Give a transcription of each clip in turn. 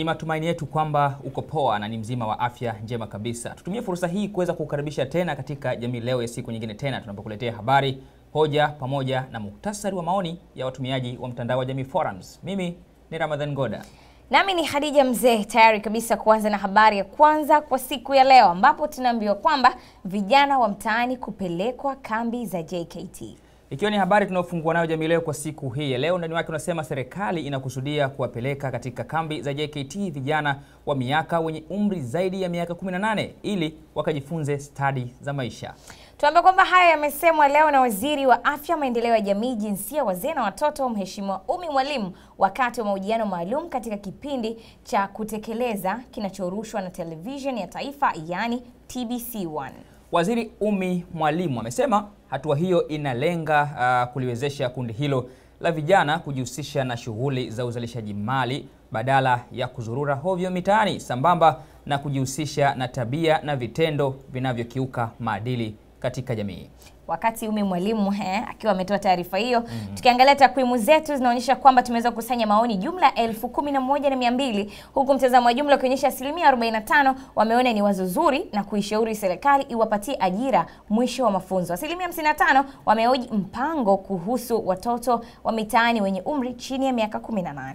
Ni matumaini yetu kwamba uko poa na ni mzima wa afya njema kabisa. Tutumie fursa hii kuweza kukaribisha tena katika Jamii Leo ya siku nyingine tena tunapokuletea habari, hoja pamoja na muhtasari wa maoni ya watumiaji wa mtandao wa Jamii Forums. Mimi ni Ramadhan Goda. Nami ni Khadija Mzee, tayari kabisa kuanza na habari ya kwanza kwa siku ya leo, ambapo tunaambiwa kwamba vijana wa mtaani kupelekwa kambi za JKT. Ikiwa ni habari tunayofungua nayo Jamii Leo kwa siku hii ya leo, ndani wake unasema serikali inakusudia kuwapeleka katika kambi za JKT vijana wa miaka wenye umri zaidi ya miaka 18 ili wakajifunze stadi za maisha. Tuambie kwamba haya yamesemwa leo na Waziri wa Afya, Maendeleo ya Jamii, Jinsia, Wazee na Watoto, Mheshimiwa Umi Mwalimu wakati wa mahojiano maalum katika kipindi cha kutekeleza kinachorushwa na television ya taifa, yani TBC1. Waziri Umi Mwalimu amesema hatua hiyo inalenga kuliwezesha kundi hilo la vijana kujihusisha na shughuli za uzalishaji mali badala ya kuzurura hovyo mitaani, sambamba na kujihusisha na tabia na vitendo vinavyokiuka maadili katika jamii. Wakati Umi Mwalimu akiwa ametoa taarifa hiyo, tukiangalia takwimu zetu zinaonyesha kwamba tumeweza kukusanya maoni jumla 11,200, huku mtazamo wa jumla ukionyesha 45% wameona ni wazo zuri na kuishauri serikali iwapatie ajira mwisho wa mafunzo. 55% wamehoji mpango kuhusu watoto wa mitaani wenye umri chini ya miaka 18.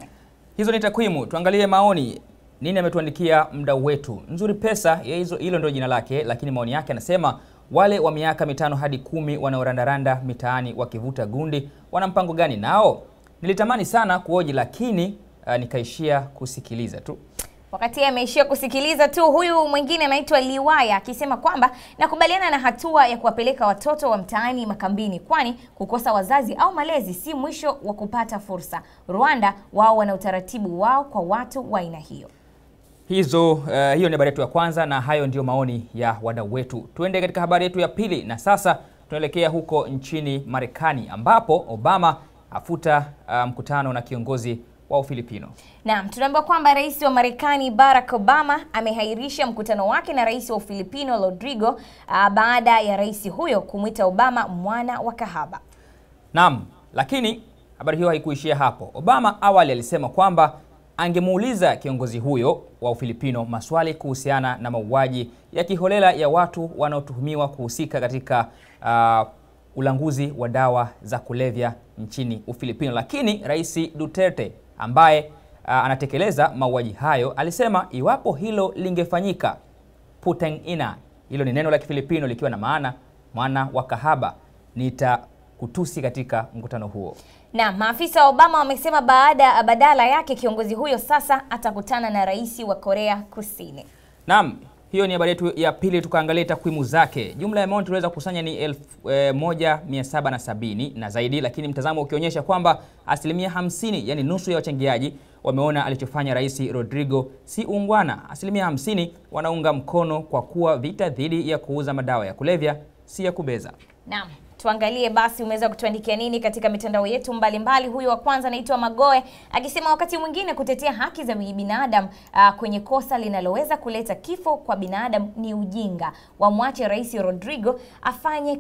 Hizo ni takwimu. Tuangalie maoni. Nini ametuandikia mdau wetu? Nzuri Pesa, hilo ndio jina lake, lakini maoni yake anasema wale wa miaka 5 hadi 10 wanaorandaranda mitaani wakivuta gundi wana mpango gani nao? Nilitamani sana kuoji, lakini nikaishia kusikiliza tu. Wakati ameishia kusikiliza tu, huyu mwingine anaitwa Liwaya akisema kwamba nakubaliana na hatua ya kuwapeleka watoto wa mtaani makambini, kwani kukosa wazazi au malezi si mwisho wa kupata fursa. Rwanda wao wana utaratibu wao kwa watu wa aina hiyo. Hiyo ni habari yetu ya kwanza na hayo ndio maoni ya wadau wetu. Tuende katika habari yetu ya pili na sasa tunaelekea huko nchini Marekani ambapo Obama afuta mkutano na kiongozi wa Ufilipino. Naam, tunaambiwa kwamba rais wa Marekani Barack Obama amehairisha mkutano wake na rais wa Ufilipino Rodrigo baada ya rais huyo kumwita Obama mwana wa kahaba. Naam, lakini habari hiyo haikuishia hapo. Obama awali alisema kwamba angemuuliza kiongozi huyo wa Ufilipino maswali kuhusiana na mauaji ya kiholela ya watu wanaotuhumiwa kuhusika katika ulanguzi wa dawa za kulevya nchini Ufilipino. Lakini Rais Duterte ambaye anatekeleza mauaji hayo alisema iwapo hilo lingefanyika, putang ina, hilo ni neno la Kifilipino likiwa na maana mwana wa kahaba, nitakutusi katika mkutano huo. Na maafisa wa Obama wamesema badala yake kiongozi huyo sasa atakutana na rais wa Korea Kusini. Naam, hiyo ni habari yetu ya pili. Tukaangalia takwimu zake. Jumla ya maoni tuliweza kukusanya ni 1,770 na zaidi, lakini mtazamo ukionyesha kwamba 50%, yani nusu ya wachangiaji, wameona alichofanya Rais Rodrigo si ungwana. 50% wanaunga mkono kwa kuwa vita dhidi ya kuuza madawa ya kulevya si ya kubeza. Naam. Tuangalie basi umeweza kutuandikia nini katika mitandao yetu mbalimbali. Huyu wa kwanza anaitwa Magoe akisema wakati mwingine kutetea haki za binadamu kwenye kosa linaloweza kuleta kifo kwa binadamu ni ujinga. Wamwache Rais Rodrigo afanye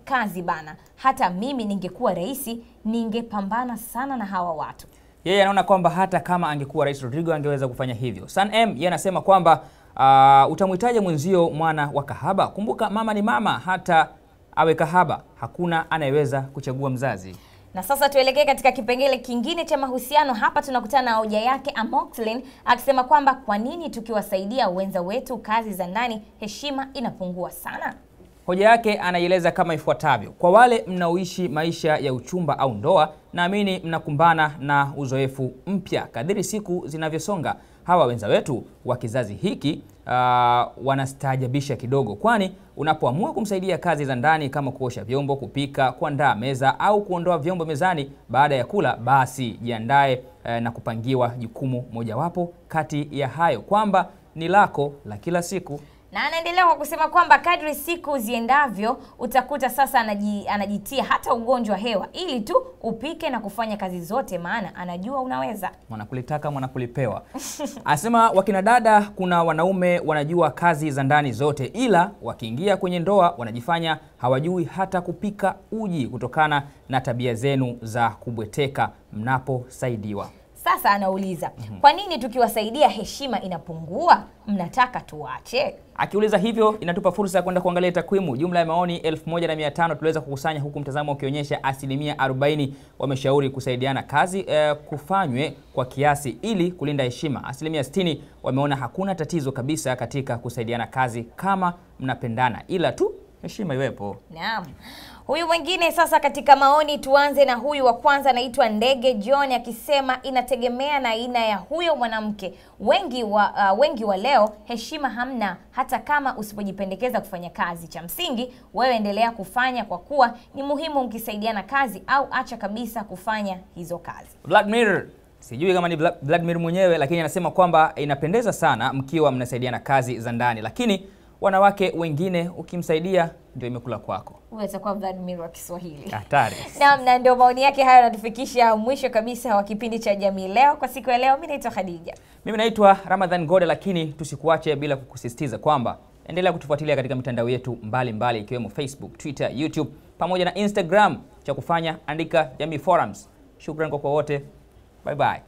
kazi bana. Hata mimi ningekuwa rais ningepambana sana na hawa watu. Yeye anaona kwamba hata kama angekuwa Rais Rodrigo angeweza kufanya hivyo. San M yeye anasema kwamba utamwitaje mwenzio mwana wa kahaba? Kumbuka mama ni mama, hata awe kahaba hakuna anayeweza kuchagua mzazi. Na sasa tuelekee katika kipengele kingine cha mahusiano. Hapa tunakutana na hoja yake Amoxlin akisema kwamba kwa nini tukiwasaidia wenza wetu kazi za ndani heshima inapungua sana. Hoja yake anaieleza kama ifuatavyo: kwa wale mnaoishi maisha ya uchumba au ndoa, naamini mnakumbana na uzoefu mpya kadiri siku zinavyosonga. Hawa wenza wetu wa kizazi hiki wanastaajabisha kidogo, kwani unapoamua kumsaidia kazi za ndani kama kuosha vyombo, kupika, kuandaa meza au kuondoa vyombo mezani baada ya kula, basi jiandae na kupangiwa jukumu mojawapo kati ya hayo kwamba ni lako la kila siku. Na anaendelea kwa kusema kwamba kadri siku ziendavyo utakuta sasa anajitia hata ugonjwa hewa ili tu upike na kufanya kazi zote, maana anajua unaweza. Mwanakulitaka mwanakulipewa. Asema wakina dada, kuna wanaume wanajua kazi za ndani zote, ila wakiingia kwenye ndoa wanajifanya hawajui hata kupika uji kutokana na tabia zenu za kubweteka mnaposaidiwa. Sasa anauliza, kwa nini tukiwasaidia heshima inapungua? Mnataka tuache? Akiuliza hivyo, inatupa fursa ya kwenda kuangalia takwimu. Jumla ya maoni 1500 tuliweza kukusanya, huku mtazamo ukionyesha asilimia 40 wameshauri kusaidiana kazi kufanywe kwa kiasi ili kulinda heshima. Asilimia 60 wameona hakuna tatizo kabisa katika kusaidiana kazi kama mnapendana, ila tu heshima iwepo. Naam. Huyu mwingine sasa katika maoni, tuanze na huyu wa kwanza, anaitwa Ndege John, akisema inategemea na aina ya huyo mwanamke. Wengi wa leo heshima hamna, hata kama usipojipendekeza kufanya kazi. Cha msingi wewe endelea kufanya, kwa kuwa ni muhimu mkisaidiana kazi, au acha kabisa kufanya hizo kazi. Vladimir, sijui kama ni Vladimir mwenyewe, lakini anasema kwamba inapendeza sana mkiwa mnasaidiana kazi za ndani, lakini wanawake wengine ukimsaidia ndio imekula kwako. Uweza kwa Vladimir wa Kiswahili. Hatari. Na ndio maoni yake hayo yanatufikisha mwisho kabisa wa kipindi cha Jamii Leo kwa siku ya leo. Mimi naitwa Khadija. Mimi naitwa Ramadhan Gode, lakini tusikuache bila kukusisitiza kwamba endelea kutufuatilia katika mitandao yetu mbalimbali ikiwemo Facebook, Twitter, YouTube pamoja na Instagram. Cha kufanya andika Jamii Forums. Shukrani kwa wote. Bye bye.